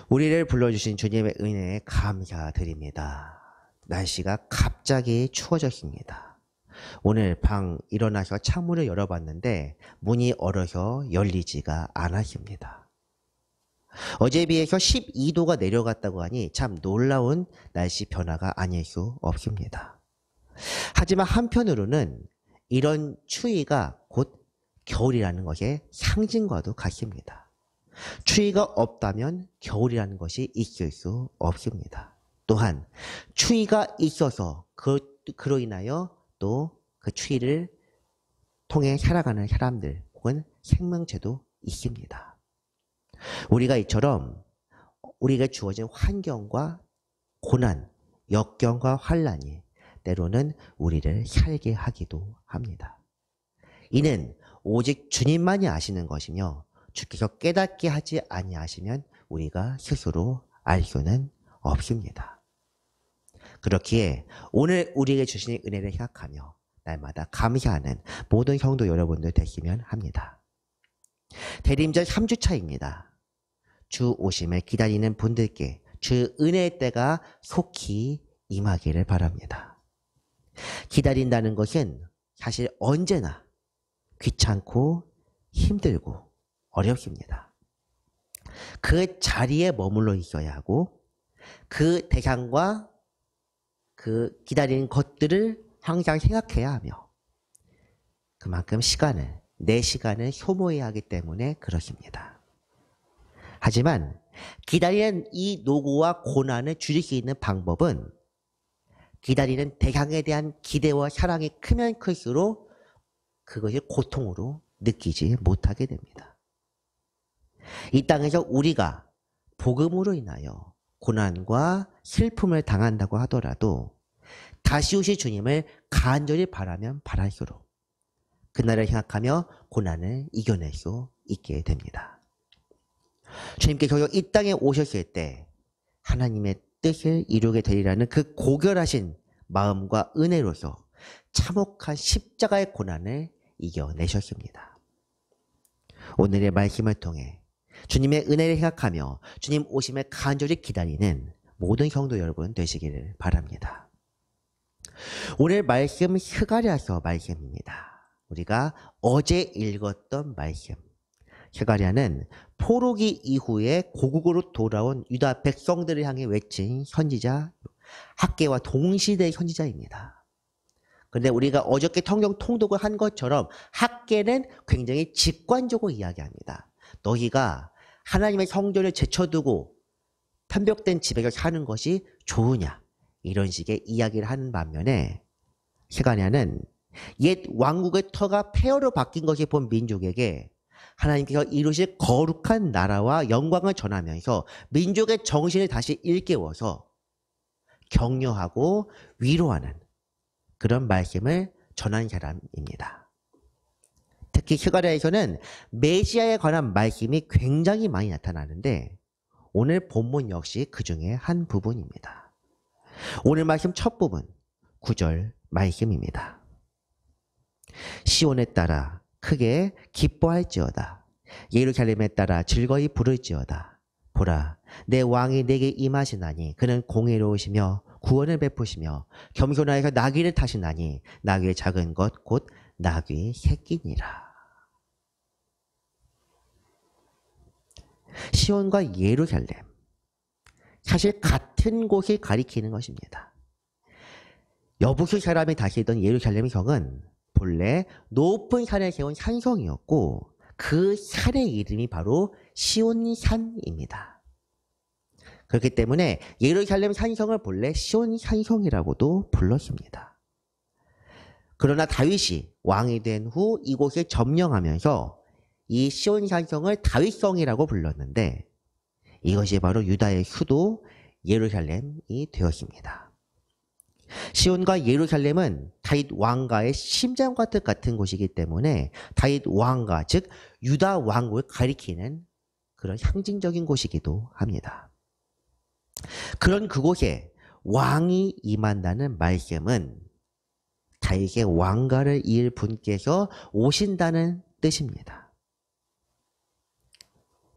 우리를 불러주신 주님의 은혜에 감사드립니다. 날씨가 갑자기 추워졌습니다. 오늘 방 일어나서 창문을 열어봤는데 문이 얼어서 열리지가 않았습니다. 어제에 비해서 12도가 내려갔다고 하니 참 놀라운 날씨 변화가 아닐 수 없습니다. 하지만 한편으로는 이런 추위가 곧 겨울이라는 것의 상징과도 같습니다. 추위가 없다면 겨울이라는 것이 있을 수 없습니다. 또한 추위가 있어서 그로 인하여 또 그 추위를 통해 살아가는 사람들 혹은 생명체도 있습니다. 우리가 이처럼 우리가 주어진 환경과 고난, 역경과 환난이 때로는 우리를 살게 하기도 합니다. 이는 오직 주님만이 아시는 것이며 주께서 깨닫게 하지 아니하시면 우리가 스스로 알 수는 없습니다. 그렇기에 오늘 우리에게 주신 은혜를 생각하며 날마다 감사하는 모든 성도 여러분들 되시면 합니다. 대림절 3주차입니다. 주 오심을 기다리는 분들께 주 은혜의 때가 속히 임하기를 바랍니다. 기다린다는 것은 사실 언제나 귀찮고 힘들고 어렵습니다. 그 자리에 머물러 있어야 하고 그 대상과 그 기다리는 것들을 항상 생각해야 하며 그만큼 내 시간을 소모해야 하기 때문에 그렇습니다. 하지만 기다리는 이 노고와 고난을 줄일 수 있는 방법은 기다리는 대상에 대한 기대와 사랑이 크면 클수록 그것이 고통으로 느끼지 못하게 됩니다. 이 땅에서 우리가 복음으로 인하여 고난과 슬픔을 당한다고 하더라도 다시 오실 주님을 간절히 바라면 바랄수록 그날을 생각하며 고난을 이겨낼 수 있게 됩니다. 주님께서 이 땅에 오셨을 때 하나님의 뜻을 이루게 되리라는 그 고결하신 마음과 은혜로서 참혹한 십자가의 고난을 이겨내셨습니다. 오늘의 말씀을 통해 주님의 은혜를 생각하며 주님 오심을 간절히 기다리는 모든 성도 여러분 되시기를 바랍니다. 오늘 말씀 스가랴서 말씀입니다. 우리가 어제 읽었던 말씀. 스가랴는 포로기 이후에 고국으로 돌아온 유다 백성들을 향해 외친 선지자, 학개와 동시대의 선지자입니다. 그런데 우리가 어저께 성경 통독을 한 것처럼 학개는 굉장히 직관적으로 이야기합니다. 너희가 하나님의 성전을 제쳐두고 편벽된 집에서 사는 것이 좋으냐? 이런 식의 이야기를 하는 반면에 스가랴는 옛 왕국의 터가 폐허로 바뀐 것을 본 민족에게 하나님께서 이루실 거룩한 나라와 영광을 전하면서 민족의 정신을 다시 일깨워서 격려하고 위로하는 그런 말씀을 전한 사람입니다. 특히 스가랴에서는 메시아에 관한 말씀이 굉장히 많이 나타나는데 오늘 본문 역시 그 중에 한 부분입니다. 오늘 말씀 첫 부분 9절 말씀입니다. 시온에 따라 크게 기뻐할지어다. 예루살렘에 따라 즐거이 부를지어다. 보라, 내 왕이 내게 임하시나니 그는 공의로우시며 구원을 베푸시며 겸손하여서 나귀를 타시나니 나귀의 작은 것 곧 나귀의 새끼니라. 시온과 예루살렘, 사실 같은 곳을 가리키는 것입니다. 여부수 사람이 다스리던 예루살렘의 성은 본래 높은 산에 세운 산성이었고 그 산의 이름이 바로 시온산입니다. 그렇기 때문에 예루살렘 산성을 본래 시온산성이라고도 불렀습니다. 그러나 다윗이 왕이 된 후 이곳을 점령하면서 이 시온산성을 다윗성이라고 불렀는데 이것이 바로 유다의 수도 예루살렘이 되었습니다. 시온과 예루살렘은 다윗 왕가의 심장과 뜻 같은 곳이기 때문에 다윗 왕가, 즉 유다 왕국을 가리키는 그런 상징적인 곳이기도 합니다. 그런 그곳에 왕이 임한다는 말씀은 다윗의 왕가를 이을 분께서 오신다는 뜻입니다.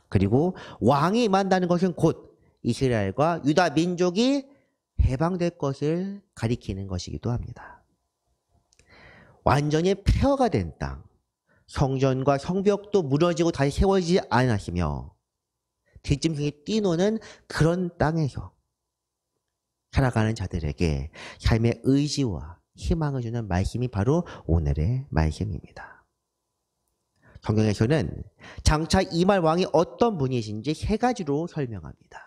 그리고 왕이 임한다는 것은 곧 이스라엘과 유다 민족이 해방될 것을 가리키는 것이기도 합니다. 완전히 폐허가 된 땅, 성전과 성벽도 무너지고 다시 세워지지 않았으며 뒷짐승이 뛰노는 그런 땅에서 살아가는 자들에게 삶의 의지와 희망을 주는 말씀이 바로 오늘의 말씀입니다. 성경에서는 장차 임할 왕이 어떤 분이신지 세 가지로 설명합니다.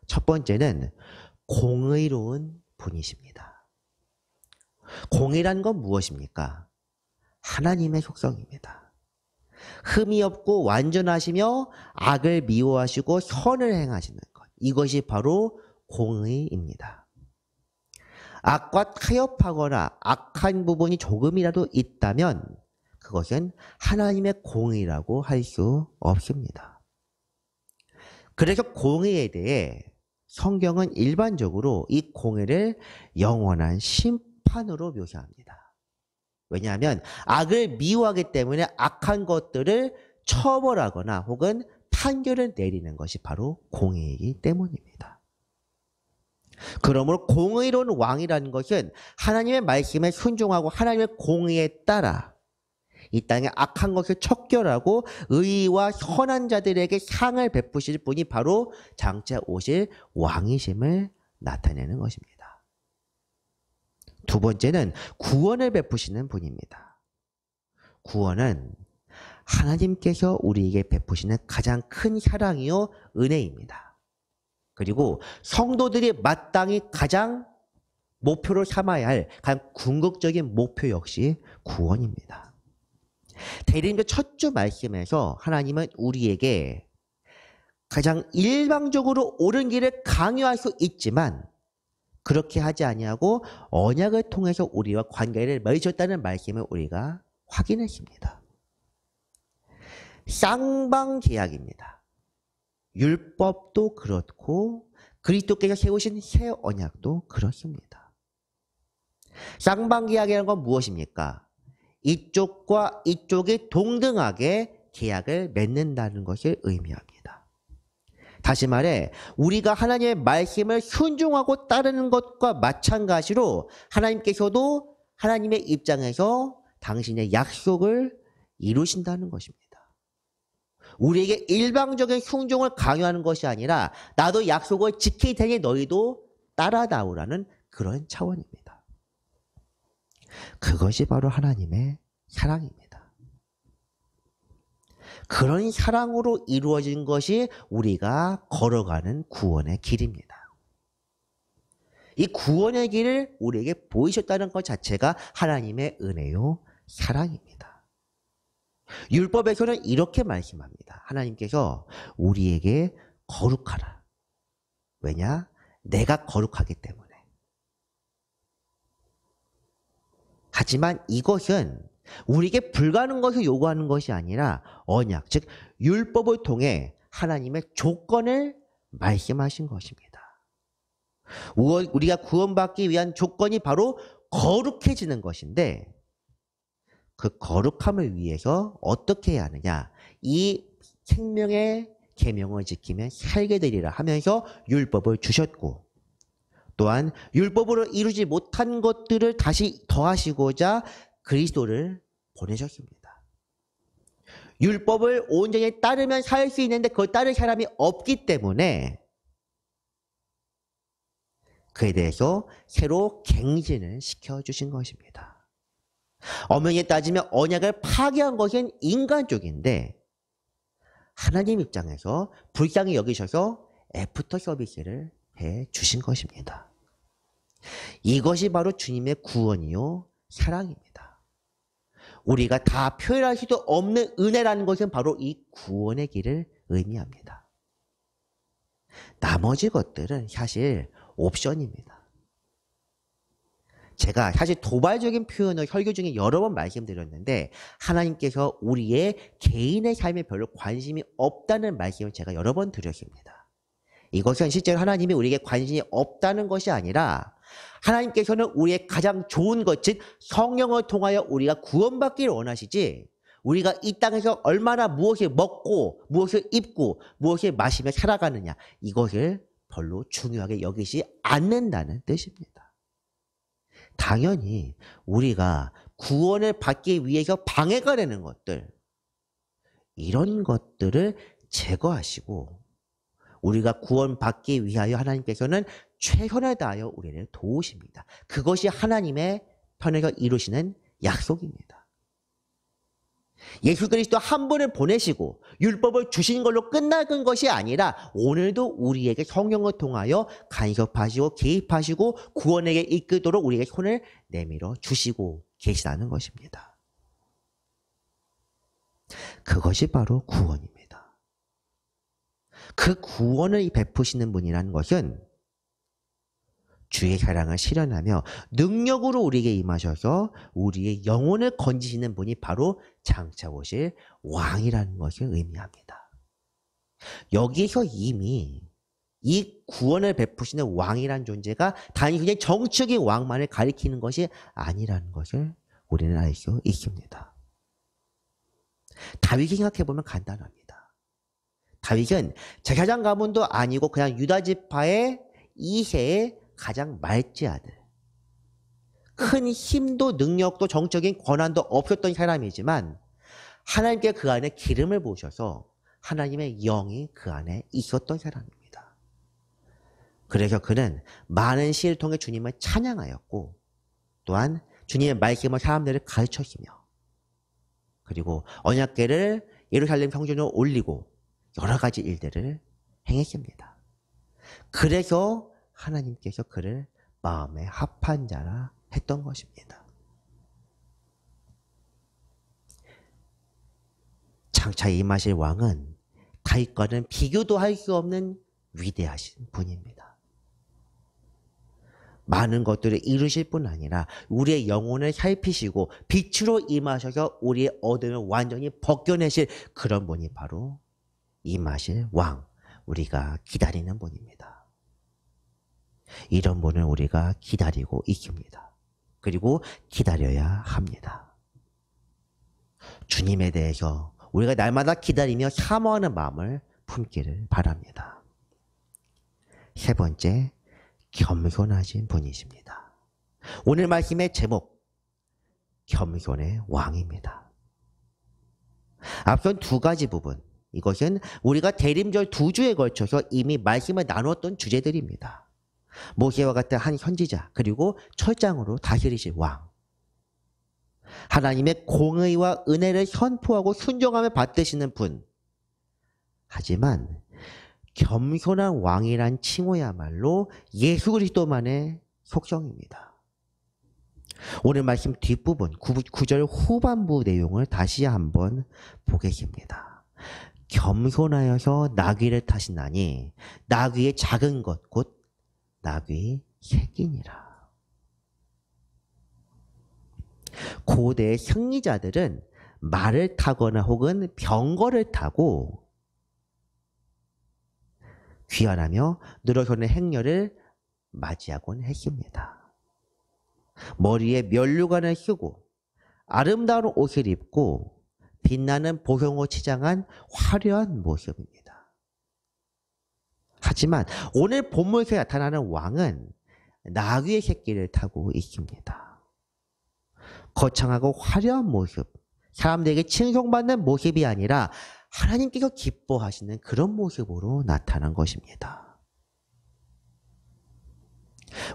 첫 번째는 공의로운 분이십니다. 공의란 건 무엇입니까? 하나님의 속성입니다. 흠이 없고 완전하시며 악을 미워하시고 선을 행하시는 것. 이것이 바로 공의입니다. 악과 타협하거나 악한 부분이 조금이라도 있다면 그것은 하나님의 공의라고 할 수 없습니다. 그래서 공의에 대해 성경은 일반적으로 이 공의를 영원한 심판으로 묘사합니다. 왜냐하면 악을 미워하기 때문에 악한 것들을 처벌하거나 혹은 판결을 내리는 것이 바로 공의이기 때문입니다. 그러므로 공의로운 왕이라는 것은 하나님의 말씀에 순종하고 하나님의 공의에 따라 이 땅에 악한 것을 척결하고 의와 선한 자들에게 상을 베푸실 분이 바로 장차 오실 왕이심을 나타내는 것입니다. 두 번째는 구원을 베푸시는 분입니다. 구원은 하나님께서 우리에게 베푸시는 가장 큰 사랑이요 은혜입니다. 그리고 성도들이 마땅히 가장 목표로 삼아야 할 가장 궁극적인 목표 역시 구원입니다. 대리인도 첫 주 말씀에서 하나님은 우리에게 가장 일방적으로 옳은 길을 강요할 수 있지만 그렇게 하지 아니하고 언약을 통해서 우리와 관계를 맺으셨다는 말씀을 우리가 확인했습니다. 쌍방계약입니다. 율법도 그렇고 그리스도께서 세우신 새 언약도 그렇습니다. 쌍방계약이라는 건 무엇입니까? 이쪽과 이쪽이 동등하게 계약을 맺는다는 것을 의미합니다. 다시 말해 우리가 하나님의 말씀을 순종하고 따르는 것과 마찬가지로 하나님께서도 하나님의 입장에서 당신의 약속을 이루신다는 것입니다. 우리에게 일방적인 순종을 강요하는 것이 아니라 나도 약속을 지킬 테니 너희도 따라다오라는 그런 차원입니다. 그것이 바로 하나님의 사랑입니다. 그런 사랑으로 이루어진 것이 우리가 걸어가는 구원의 길입니다. 이 구원의 길을 우리에게 보이셨다는 것 자체가 하나님의 은혜요 사랑입니다. 율법에서는 이렇게 말씀합니다. 하나님께서 우리에게 거룩하라. 왜냐? 내가 거룩하기 때문에. 하지만 이것은 우리에게 불가능한 것을 요구하는 것이 아니라 언약, 즉 율법을 통해 하나님의 조건을 말씀하신 것입니다. 우리가 구원받기 위한 조건이 바로 거룩해지는 것인데 그 거룩함을 위해서 어떻게 해야 하느냐? 이 생명의 계명을 지키면 살게 되리라 하면서 율법을 주셨고 또한 율법으로 이루지 못한 것들을 다시 더하시고자 그리스도를 보내셨습니다. 율법을 온전히 따르면 살 수 있는데 그걸 따를 사람이 없기 때문에 그에 대해서 새로 갱신을 시켜주신 것입니다. 엄연히 따지면 언약을 파괴한 것은 인간 쪽인데 하나님 입장에서 불쌍히 여기셔서 애프터 서비스를 해주신 것입니다. 이것이 바로 주님의 구원이요 사랑입니다. 우리가 다 표현할 수도 없는 은혜라는 것은 바로 이 구원의 길을 의미합니다. 나머지 것들은 사실 옵션입니다. 제가 사실 도발적인 표현을 설교 중에 여러 번 말씀드렸는데 하나님께서 우리의 개인의 삶에 별로 관심이 없다는 말씀을 제가 여러 번 드렸습니다. 이것은 실제로 하나님이 우리에게 관심이 없다는 것이 아니라 하나님께서는 우리의 가장 좋은 것, 즉 성령을 통하여 우리가 구원받기를 원하시지 우리가 이 땅에서 얼마나 무엇을 먹고 무엇을 입고 무엇을 마시며 살아가느냐 이것을 별로 중요하게 여기지 않는다는 뜻입니다. 당연히 우리가 구원을 받기 위해서 방해가 되는 것들 이런 것들을 제거하시고 우리가 구원받기 위하여 하나님께서는 최선을 다하여 우리를 도우십니다. 그것이 하나님의 편에서 이루시는 약속입니다. 예수 그리스도 한 분을 보내시고 율법을 주신 걸로 끝나는 것이 아니라 오늘도 우리에게 성령을 통하여 간섭하시고 개입하시고 구원에게 이끌도록 우리에게 손을 내밀어 주시고 계시다는 것입니다. 그것이 바로 구원입니다. 그 구원을 베푸시는 분이라는 것은 주의 사랑을 실현하며 능력으로 우리에게 임하셔서 우리의 영혼을 건지시는 분이 바로 장차 오실 왕이라는 것을 의미합니다. 여기서 이미 이 구원을 베푸시는 왕이라는 존재가 단지 그냥 정치적인 왕만을 가리키는 것이 아니라는 것을 우리는 알 수 있습니다. 다윗이 생각해보면 간단합니다. 다윗은 제사장 가문도 아니고 그냥 유다 지파의 이세의 가장 말지 아들. 큰 힘도 능력도 정적인 권한도 없었던 사람이지만 하나님께 그 안에 기름을 부으셔서 하나님의 영이 그 안에 있었던 사람입니다. 그래서 그는 많은 시를 통해 주님을 찬양하였고 또한 주님의 말씀을 사람들을 가르쳤으며 그리고 언약궤를 예루살렘 성전으로 올리고 여러 가지 일들을 행했습니다. 그래서 하나님께서 그를 마음에 합한 자라 했던 것입니다. 장차 임하실 왕은 다윗과는 비교도 할 수 없는 위대하신 분입니다. 많은 것들을 이루실 뿐 아니라 우리의 영혼을 살피시고 빛으로 임하셔서 우리의 어둠을 완전히 벗겨내실 그런 분이 바로 임하실 왕, 우리가 기다리는 분입니다. 이런 분을 우리가 기다리고 있습니다. 그리고 기다려야 합니다. 주님에 대해서 우리가 날마다 기다리며 사모하는 마음을 품기를 바랍니다. 세 번째, 겸손하신 분이십니다. 오늘 말씀의 제목, 겸손의 왕입니다. 앞선 두 가지 부분, 이것은 우리가 대림절 2주에 걸쳐서 이미 말씀을 나누었던 주제들입니다. 모세와 같은 한 선지자, 그리고 철장으로 다스리실 왕. 하나님의 공의와 은혜를 선포하고 순종함을 받드시는 분. 하지만 겸손한 왕이란 칭호야말로 예수 그리스도만의 속성입니다. 오늘 말씀 뒷부분 9절 후반부 내용을 다시 한번 보겠습니다. 겸손하여서 나귀를 타시나니 나귀의 작은 것 곧 나귀 새끼니라. 고대의 승리자들은 말을 타거나 혹은 병거를 타고 귀환하며 늘어서는 행렬을 맞이하곤 했습니다. 머리에 면류관을 쓰고 아름다운 옷을 입고 빛나는 보석으로 치장한 화려한 모습입니다. 하지만 오늘 본문에서 나타나는 왕은 나귀의 새끼를 타고 있습니다. 거창하고 화려한 모습, 사람들에게 칭송받는 모습이 아니라 하나님께서 기뻐하시는 그런 모습으로 나타난 것입니다.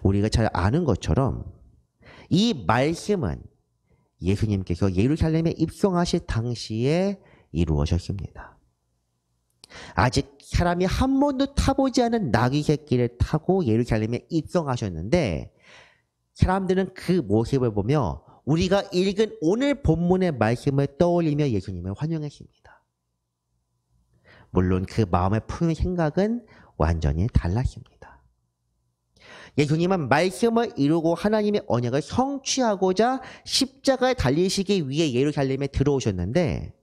우리가 잘 아는 것처럼 이 말씀은 예수님께서 예루살렘에 입성하실 당시에 이루어졌습니다. 아직 사람이 한 번도 타보지 않은 나귀 새끼를 타고 예루살렘에 입성하셨는데 사람들은 그 모습을 보며 우리가 읽은 오늘 본문의 말씀을 떠올리며 예수님을 환영했습니다. 물론 그 마음에 품은 생각은 완전히 달랐습니다. 예수님은 말씀을 이루고 하나님의 언약을 성취하고자 십자가에 달리시기 위해 예루살렘에 들어오셨는데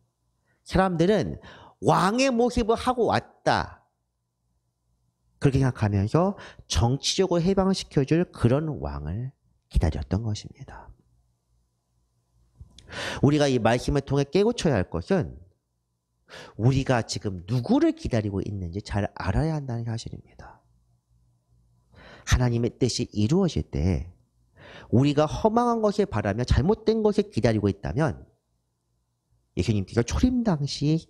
사람들은 왕의 모습을 하고 왔다. 그렇게 생각하면서 정치적으로 해방을 시켜줄 그런 왕을 기다렸던 것입니다. 우리가 이 말씀을 통해 깨우쳐야 할 것은 우리가 지금 누구를 기다리고 있는지 잘 알아야 한다는 사실입니다. 하나님의 뜻이 이루어질 때 우리가 허망한 것을 바라며 잘못된 것을 기다리고 있다면 예수님께서 초림 당시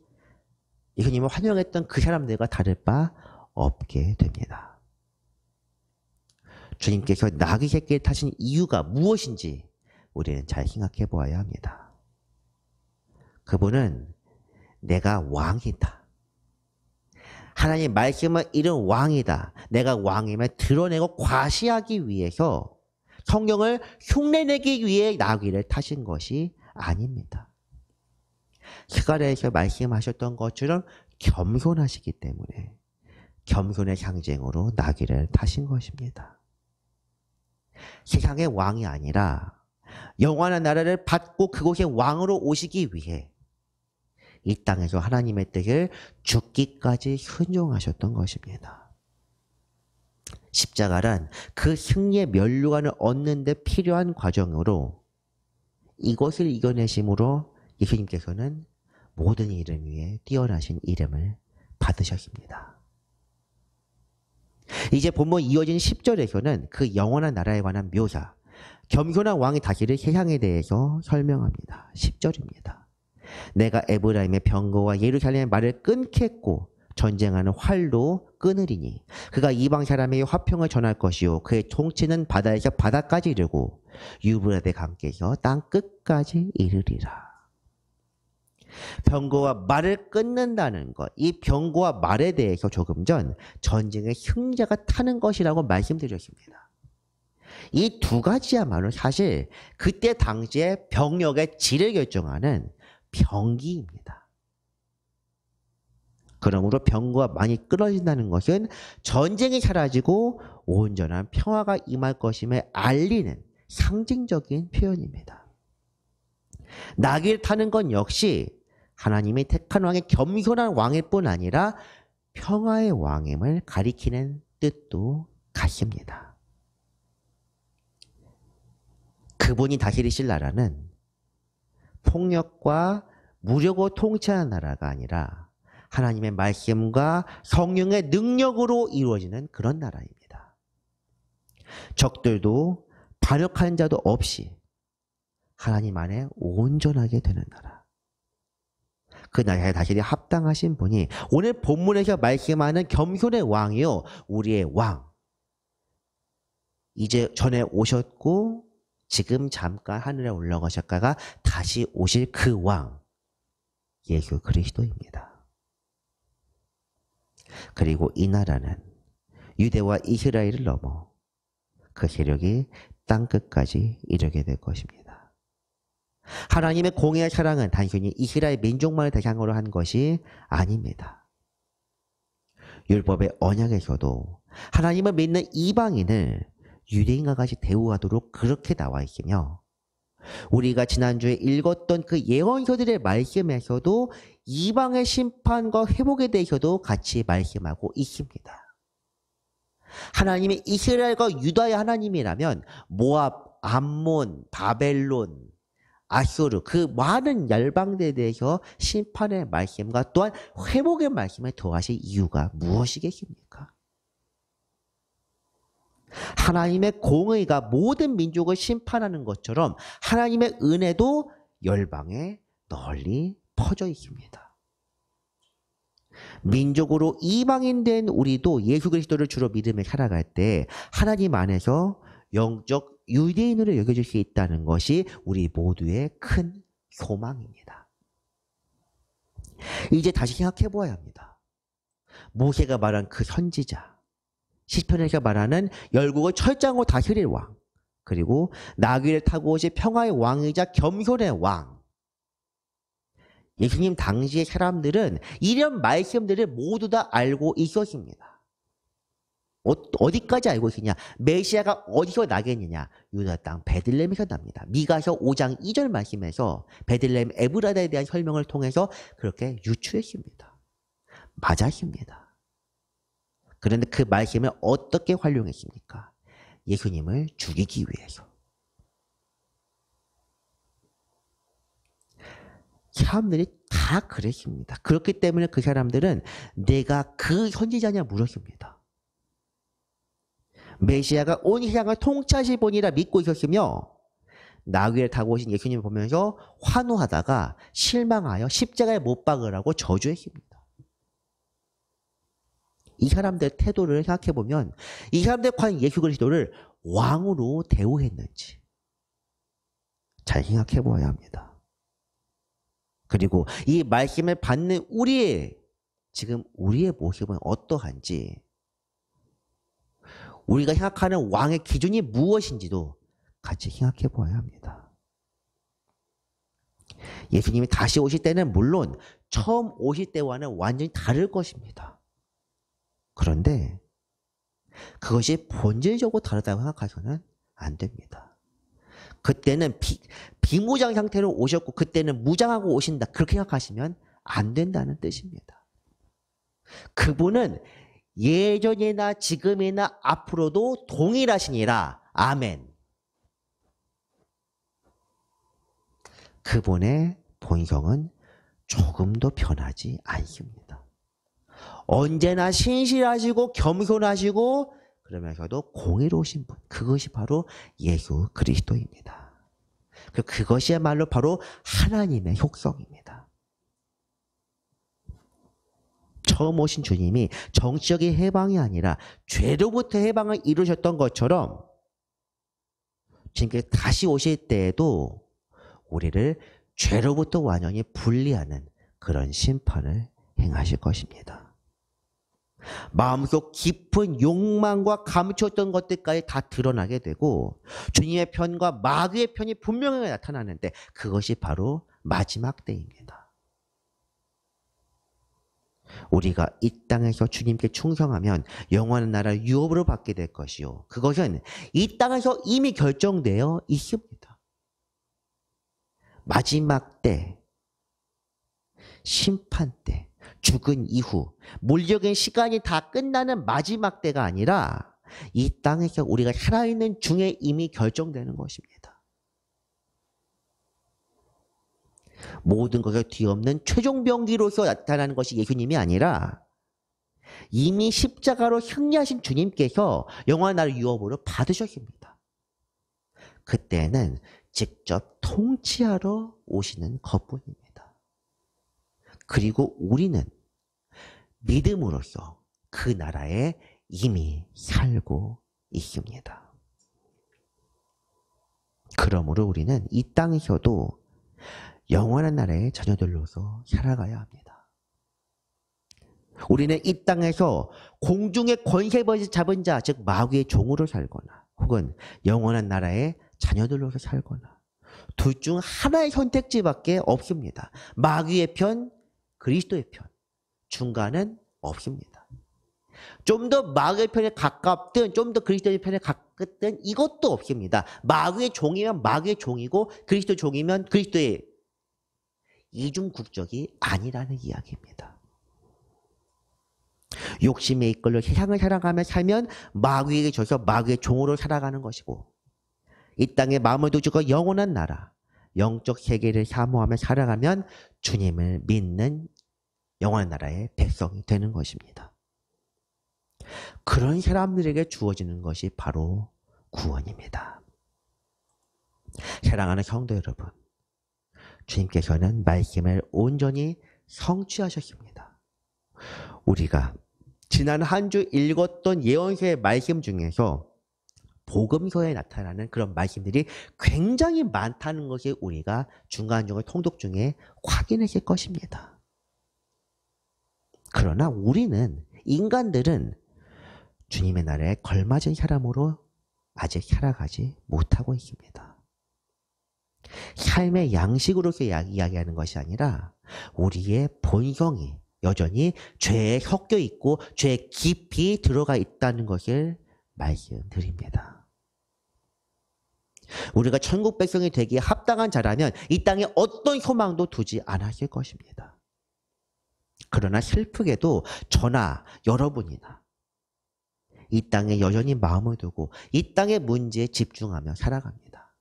예수님을 환영했던 그 사람들과 다를 바 없게 됩니다. 주님께서 나귀 새끼를 타신 이유가 무엇인지 우리는 잘 생각해 보아야 합니다. 그분은 내가 왕이다. 하나님 말씀을 잃은 왕이다. 내가 왕임을 드러내고 과시하기 위해서 성경을 흉내내기 위해 나귀를 타신 것이 아닙니다. 스가랴에서 말씀하셨던 것처럼 겸손하시기 때문에 겸손의 상징으로 나귀를 타신 것입니다. 세상의 왕이 아니라 영원한 나라를 받고 그곳의 왕으로 오시기 위해 이 땅에서 하나님의 뜻을 죽기까지 순종하셨던 것입니다. 십자가란 그 승리의 면류관을 얻는 데 필요한 과정으로 이것을 이겨내심으로 예수님께서는 모든 이름 위에 뛰어나신 이름을 받으셨습니다. 이제 본문 이어진 10절에서는 그 영원한 나라에 관한 묘사, 겸손한 왕이 다시를 세상에 대해서 설명합니다. 10절입니다. 내가 에브라임의 병거와 예루살렘의 말을 끊겠고 전쟁하는 활도 끊으리니 그가 이방 사람에게 화평을 전할 것이요 그의 통치는 바다에서 바다까지 이르고 유브라데 강께서 땅 끝까지 이르리라. 병거와 말을 끊는다는 것, 이 병거와 말에 대해서 조금 전 전쟁의 승자가 타는 것이라고 말씀드렸습니다. 이 두 가지야말로 사실 그때 당시의 병력의 질을 결정하는 병기입니다. 그러므로 병거와 많이 끊어진다는 것은 전쟁이 사라지고 온전한 평화가 임할 것임을 알리는 상징적인 표현입니다. 나귀를 타는 건 역시 하나님이 택한 왕의 겸손한 왕일 뿐 아니라 평화의 왕임을 가리키는 뜻도 같습니다. 그분이 다스리실 나라는 폭력과 무력으로 통치하는 나라가 아니라 하나님의 말씀과 성령의 능력으로 이루어지는 그런 나라입니다. 적들도 반역하는 자도 없이 하나님 안에 온전하게 되는 나라. 그 나라에 다시 합당하신 분이 오늘 본문에서 말씀하는 겸손의 왕이요 우리의 왕. 이제 전에 오셨고 지금 잠깐 하늘에 올라가셨다가 다시 오실 그 왕, 예수 그리스도입니다. 그리고 이 나라는 유대와 이스라엘을 넘어 그 세력이 땅끝까지 이르게 될 것입니다. 하나님의 공의의 사랑은 단순히 이스라엘 민족만을 대상으로 한 것이 아닙니다. 율법의 언약에서도 하나님을 믿는 이방인을 유대인과 같이 대우하도록 그렇게 나와 있으며 우리가 지난주에 읽었던 그 예언서들의 말씀에서도 이방의 심판과 회복에 대해서도 같이 말씀하고 있습니다. 하나님이 이스라엘과 유다의 하나님이라면 모압, 암몬, 바벨론, 아수르 그 많은 열방들에 대해서 심판의 말씀과 또한 회복의 말씀을 더하실 이유가 무엇이겠습니까? 하나님의 공의가 모든 민족을 심판하는 것처럼 하나님의 은혜도 열방에 널리 퍼져 있습니다. 민족으로 이방인 된 우리도 예수 그리스도를 주로 믿으며 살아갈 때 하나님 안에서 영적 유대인으로 여겨질 수 있다는 것이 우리 모두의 큰 소망입니다. 이제 다시 생각해 보아야 합니다. 모세가 말한 그 선지자, 시편에서 말하는 열국을 철장으로 다스릴 왕, 그리고 나귀를 타고 오실 평화의 왕이자 겸손의 왕. 예수님 당시의 사람들은 이런 말씀들을 모두 다 알고 있었습니다. 어디까지 알고 있느냐? 메시아가 어디서 나겠느냐? 유다 땅 베들레헴에서 납니다. 미가서 5장 2절 말씀에서 베들레헴 에브라다에 대한 설명을 통해서 그렇게 유추했습니다. 맞았습니다. 그런데 그 말씀을 어떻게 활용했습니까? 예수님을 죽이기 위해서. 사람들이 다 그랬습니다. 그렇기 때문에 그 사람들은 내가 그 선지자냐 물었습니다. 메시아가 온 세상을 통치하실 분이라 믿고 있었으며 나귀를 타고 오신 예수님을 보면서 환호하다가 실망하여 십자가에 못 박으라고 저주했습니다. 이 사람들의 태도를 생각해보면 이 사람들 과연 예수 그리스도를 왕으로 대우했는지 잘 생각해보아야 합니다. 그리고 이 말씀을 받는 지금 우리의 모습은 어떠한지, 우리가 생각하는 왕의 기준이 무엇인지도 같이 생각해 보아야 합니다. 예수님이 다시 오실 때는 물론 처음 오실 때와는 완전히 다를 것입니다. 그런데 그것이 본질적으로 다르다고 생각하셔서는 안 됩니다. 그때는 비무장 상태로 오셨고 그때는 무장하고 오신다, 그렇게 생각하시면 안 된다는 뜻입니다. 그분은 예전이나 지금이나 앞으로도 동일하시니라. 아멘. 그분의 본성은 조금도 변하지 않습니다. 언제나 신실하시고 겸손하시고 그러면서도 공의로우신 분, 그것이 바로 예수 그리스도입니다. 그것이야말로 바로 하나님의 속성입니다. 처음 오신 주님이 정치적인 해방이 아니라 죄로부터 해방을 이루셨던 것처럼 주님께서 다시 오실 때에도 우리를 죄로부터 완전히 분리하는 그런 심판을 행하실 것입니다. 마음속 깊은 욕망과 감추었던 것들까지 다 드러나게 되고 주님의 편과 마귀의 편이 분명하게 나타나는데 그것이 바로 마지막 때입니다. 우리가 이 땅에서 주님께 충성하면 영원한 나라 유업으로 받게 될 것이요, 그것은 이 땅에서 이미 결정되어 있습니다. 마지막 때, 심판 때, 죽은 이후 물리적인 시간이 다 끝나는 마지막 때가 아니라 이 땅에서 우리가 살아있는 중에 이미 결정되는 것입니다. 모든 것을 뒤엎는 최종 병기로서 나타나는 것이 예수님이 아니라 이미 십자가로 승리하신 주님께서 영원한 나라 유업으로 받으셨습니다. 그때는 직접 통치하러 오시는 것뿐입니다. 그리고 우리는 믿음으로써 그 나라에 이미 살고 있습니다. 그러므로 우리는 이 땅에서도 영원한 나라의 자녀들로서 살아가야 합니다. 우리는 이 땅에서 공중의 권세벌을 잡은 자, 즉 마귀의 종으로 살거나 혹은 영원한 나라의 자녀들로서 살거나 둘 중 하나의 선택지밖에 없습니다. 마귀의 편, 그리스도의 편. 중간은 없습니다. 좀 더 마귀의 편에 가깝든 좀 더 그리스도의 편에 가깝든 이것도 없습니다. 마귀의 종이면 마귀의 종이고 그리스도 종이면 그리스도의 이중 국적이 아니라는 이야기입니다. 욕심에 이끌려 세상을 살아가며 살면 마귀에게 져서 마귀의 종으로 살아가는 것이고, 이 땅에 마음을 두고 영원한 나라, 영적 세계를 사모하며 살아가면 주님을 믿는 영원한 나라의 백성이 되는 것입니다. 그런 사람들에게 주어지는 것이 바로 구원입니다. 사랑하는 성도 여러분, 주님께서는 말씀을 온전히 성취하셨습니다. 우리가 지난 한 주 읽었던 예언서의 말씀 중에서 복음서에 나타나는 그런 말씀들이 굉장히 많다는 것이 우리가 중간중간 통독 중에 확인했을 것입니다. 그러나 우리는, 인간들은 주님의 나라에 걸맞은 사람으로 아직 살아가지 못하고 있습니다. 삶의 양식으로서 이야기하는 것이 아니라 우리의 본성이 여전히 죄에 섞여 있고 죄에 깊이 들어가 있다는 것을 말씀드립니다. 우리가 천국 백성이 되기에 합당한 자라면 이 땅에 어떤 소망도 두지 않았을 것입니다. 그러나 슬프게도 저나 여러분이나 이 땅에 여전히 마음을 두고 이 땅의 문제에 집중하며 살아갑니다.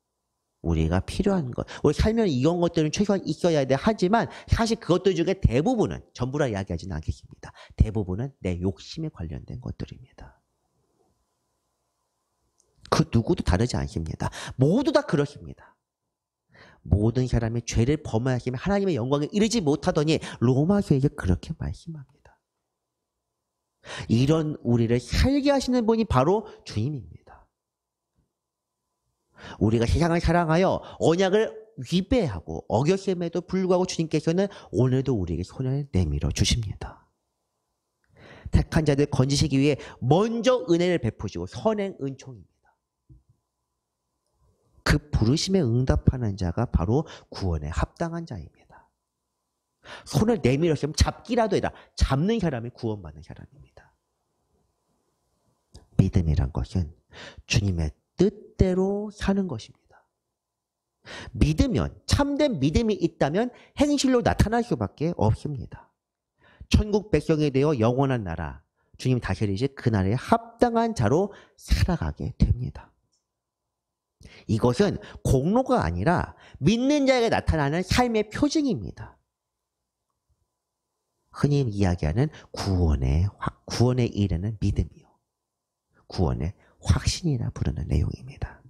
우리가 필요한 것. 우리 살면 이런 것들은 최소한 있어야 돼. 하지만 사실 그것들 중에 대부분은, 전부라 이야기하지는 않겠습니다. 대부분은 내 욕심에 관련된 것들입니다. 그 누구도 다르지 않습니다. 모두 다 그렇습니다. 모든 사람이 죄를 범하시면 하나님의 영광에 이르지 못하더니 로마서에게 그렇게 말씀합니다. 이런 우리를 살게 하시는 분이 바로 주님입니다. 우리가 세상을 사랑하여 언약을 위배하고 어겼음에도 불구하고 주님께서는 오늘도 우리에게 손을 내밀어 주십니다. 택한 자들 건지시기 위해 먼저 은혜를 베푸시고 선행 은총입니다. 그 부르심에 응답하는 자가 바로 구원에 합당한 자입니다. 손을 내밀었으면 잡기라도 해라. 잡는 사람이 구원받는 사람입니다. 믿음이란 것은 주님의 뜻대로 사는 것입니다. 믿으면, 참된 믿음이 있다면 행실로 나타날 수밖에 없습니다. 천국 백성이 되어 영원한 나라, 주님 다스리실 그날에 합당한 자로 살아가게 됩니다. 이것은 공로가 아니라 믿는 자에게 나타나는 삶의 표징입니다. 흔히 이야기하는 구원에 이르는 믿음이요. 구원의 확신이라 부르는 내용입니다.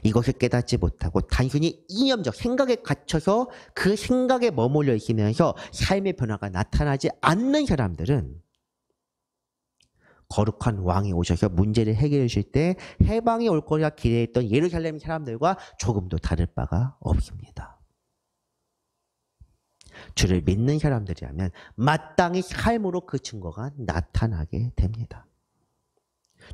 이것을 깨닫지 못하고 단순히 이념적 생각에 갇혀서 그 생각에 머물러 있으면서 삶의 변화가 나타나지 않는 사람들은 거룩한 왕이 오셔서 문제를 해결해 주실 때 해방이 올 거리라 기대했던 예루살렘 사람들과 조금도 다를 바가 없습니다. 주를 믿는 사람들이라면 마땅히 삶으로 그 증거가 나타나게 됩니다.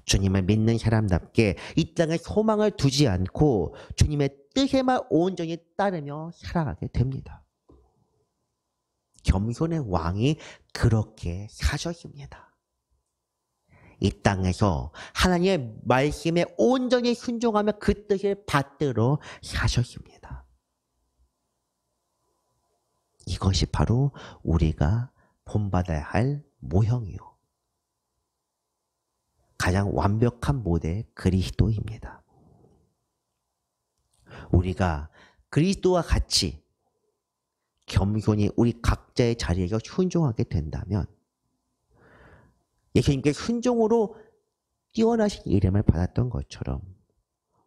주님을 믿는 사람답게 이 땅에 소망을 두지 않고 주님의 뜻에만 온전히 따르며 살아가게 됩니다. 겸손의 왕이 그렇게 사셨습니다. 이 땅에서 하나님의 말씀에 온전히 순종하며 그 뜻을 받들어 사셨습니다. 이것이 바로 우리가 본받아야 할 모형이요. 가장 완벽한 모델 그리스도입니다. 우리가 그리스도와 같이 겸손히 우리 각자의 자리에서 순종하게 된다면 예수님께 순종으로 뛰어나신 이름을 받았던 것처럼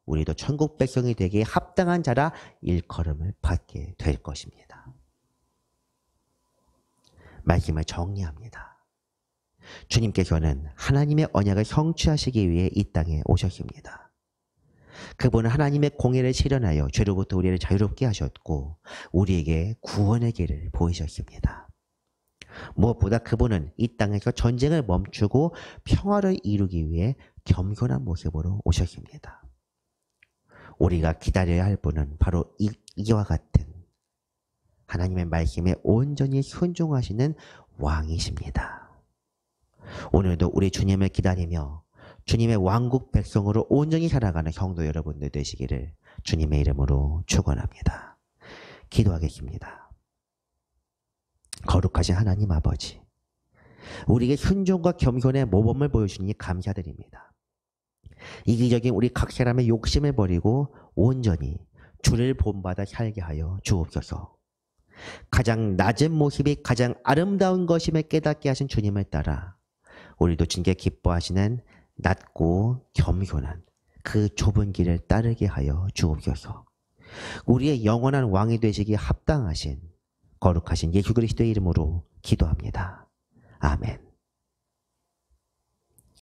우리도 천국 백성이 되기에 합당한 자라 일컬음을 받게 될 것입니다. 말씀을 정리합니다. 주님께서는 하나님의 언약을 성취하시기 위해 이 땅에 오셨습니다. 그분은 하나님의 공의를 실현하여 죄로부터 우리를 자유롭게 하셨고 우리에게 구원의 길을 보이셨습니다. 무엇보다 그분은 이 땅에서 전쟁을 멈추고 평화를 이루기 위해 겸손한 모습으로 오셨습니다. 우리가 기다려야 할 분은 바로 이와 같은 하나님의 말씀에 온전히 순종하시는 왕이십니다. 오늘도 우리 주님을 기다리며 주님의 왕국 백성으로 온전히 살아가는 성도 여러분들 되시기를 주님의 이름으로 축원합니다. 기도하겠습니다. 거룩하신 하나님 아버지, 우리에게 순종과 겸손의 모범을 보여주시니 감사드립니다. 이기적인 우리 각 사람의 욕심을 버리고 온전히 주를 본받아 살게 하여 주옵소서. 가장 낮은 모습이 가장 아름다운 것임을 깨닫게 하신 주님을 따라 우리도 주님께 기뻐하시는 낮고 겸손한 그 좁은 길을 따르게 하여 주옵소서. 우리의 영원한 왕이 되시기에 합당하신 거룩하신 예수 그리스도의 이름으로 기도합니다. 아멘.